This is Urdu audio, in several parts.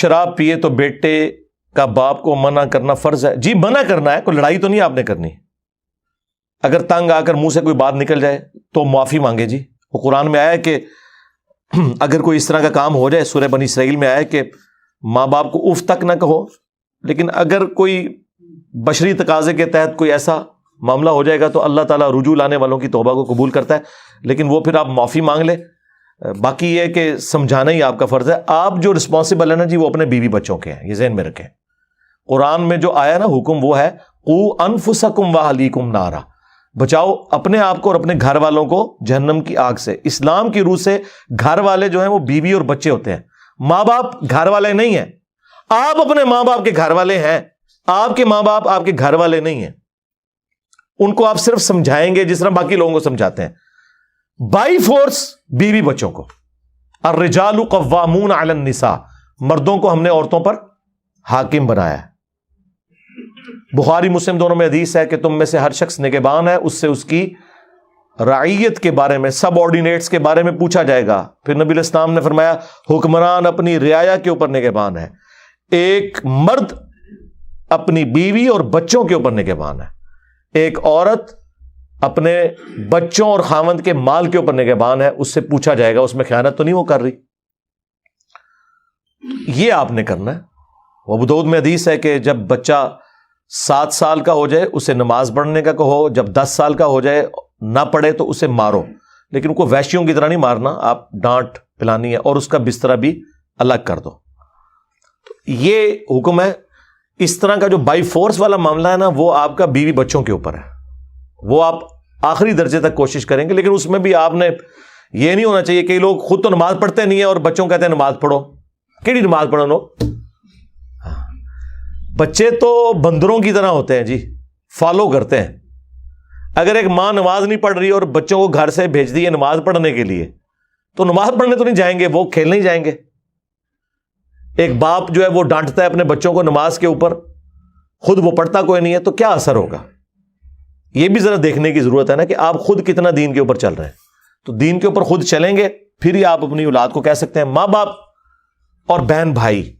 شراب پیے تو بیٹے کا باپ کو منع کرنا فرض ہے؟ جی منع کرنا ہے، کوئی لڑائی تو نہیں آپ نے کرنی. اگر تنگ آ کر منہ سے کوئی بات نکل جائے تو معافی مانگے. جی وہ قرآن میں آیا ہے کہ اگر کوئی اس طرح کا کام ہو جائے، سورہ بنی اسرائیل میں آیا ہے کہ ماں باپ کو اف تک نہ کہو. لیکن اگر کوئی بشری تقاضے کے تحت کوئی ایسا معاملہ ہو جائے گا تو اللہ تعالیٰ رجوع لانے والوں کی توبہ کو قبول کرتا ہے، لیکن وہ پھر آپ معافی مانگ لیں. باقی یہ کہ سمجھانا ہی آپ کا فرض ہے. آپ جو رسپانسبل ہے نا جی وہ اپنے بیوی بچوں کے ہیں، یہ ذہن میں رکھیں. قرآن میں جو آیا نا حکم وہ ہے قوا انفسکم واہلیکم نارا، بچاؤ اپنے آپ کو اور اپنے گھر والوں کو جہنم کی آگ سے. اسلام کی روح سے گھر والے جو ہیں وہ بیوی اور بچے ہوتے ہیں، ماں باپ گھر والے نہیں ہیں. آپ اپنے ماں باپ کے گھر والے ہیں، آپ کے ماں باپ آپ کے گھر والے نہیں ہیں. ان کو آپ صرف سمجھائیں گے جس طرح باقی لوگوں کو سمجھاتے ہیں. بائی فورس بیوی بچوں کو. الرجال قوامون علی النساء، مردوں کو ہم نے عورتوں پر حاکم بنایا ہے. بخاری مسلم دونوں میں حدیث ہے کہ تم میں سے ہر شخص نگہبان ہے، اس سے اس کی رعیت کے بارے میں، سب آرڈینیٹس کے بارے میں پوچھا جائے گا. پھر نبی علیہ السلام نے فرمایا حکمران اپنی رعایا کے اوپر نگہبان ہے. ایک مرد اپنی بیوی اور بچوں کے اوپر نگہبان ہے، ایک عورت اپنے بچوں اور خاوند کے مال کے اوپر نگہبان ہے. اس سے پوچھا جائے گا اس میں خیانت تو نہیں وہ کر رہی. یہ آپ نے کرنا ہے. ابو داؤد میں حدیث ہے کہ جب بچہ 7 سال کا ہو جائے اسے نماز پڑھنے کا کہو، جب 10 سال کا ہو جائے نہ پڑھے تو اسے مارو، لیکن ان کو وحشیوں کی طرح نہیں مارنا، آپ ڈانٹ پلانی ہے اور اس کا بستر بھی الگ کر دو. تو یہ حکم ہے. اس طرح کا جو بائی فورس والا معاملہ ہے نا وہ آپ کا بیوی بچوں کے اوپر ہے، وہ آپ آخری درجے تک کوشش کریں گے. لیکن اس میں بھی آپ نے یہ نہیں ہونا چاہیے کہ لوگ خود تو نماز پڑھتے نہیں ہیں اور بچوں کہتے ہیں نماز پڑھو. کیڑی نماز پڑھو لو؟ بچے تو بندروں کی طرح ہوتے ہیں جی، فالو کرتے ہیں. اگر ایک ماں نماز نہیں پڑھ رہی اور بچوں کو گھر سے بھیج دی ہے نماز پڑھنے کے لیے تو نماز پڑھنے تو نہیں جائیں گے، وہ کھیلنے ہی جائیں گے. ایک باپ جو ہے وہ ڈانٹتا ہے اپنے بچوں کو نماز کے اوپر، خود وہ پڑھتا کوئی نہیں ہے، تو کیا اثر ہوگا؟ یہ بھی ذرا دیکھنے کی ضرورت ہے نا کہ آپ خود کتنا دین کے اوپر چل رہے ہیں. تو دین کے اوپر خود چلیں گے پھر ہی آپ اپنی اولاد کو کہہ سکتے ہیں. ماں باپ اور بہن بھائی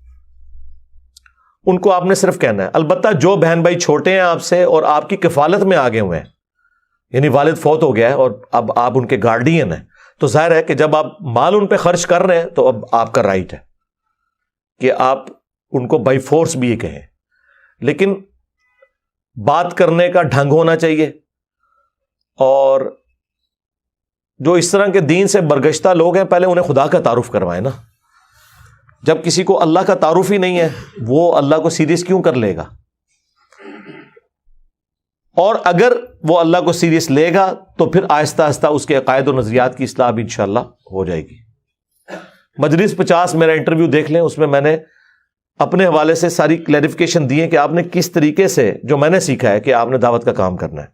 ان کو آپ نے صرف کہنا ہے. البتہ جو بہن بھائی چھوٹے ہیں آپ سے اور آپ کی کفالت میں آگے ہوئے ہیں، یعنی والد فوت ہو گیا ہے اور اب آپ ان کے گارڈین ہیں، تو ظاہر ہے کہ جب آپ مال ان پہ خرچ کر رہے ہیں تو اب آپ کا رائٹ ہے کہ آپ ان کو بائی فورس بھی یہ کہیں. لیکن بات کرنے کا ڈھنگ ہونا چاہیے. اور جو اس طرح کے دین سے برگشتہ لوگ ہیں پہلے انہیں خدا کا تعارف کروائیں نا. جب کسی کو اللہ کا تعارف ہی نہیں ہے وہ اللہ کو سیریس کیوں کر لے گا؟ اور اگر وہ اللہ کو سیریس لے گا تو پھر آہستہ آہستہ اس کے عقائد و نظریات کی اصلاح بھی انشاءاللہ ہو جائے گی. مجلس 50 میرا انٹرویو دیکھ لیں، اس میں میں نے اپنے حوالے سے ساری کلیریفیکیشن دی ہے کہ آپ نے کس طریقے سے جو میں نے سیکھا ہے کہ آپ نے دعوت کا کام کرنا ہے.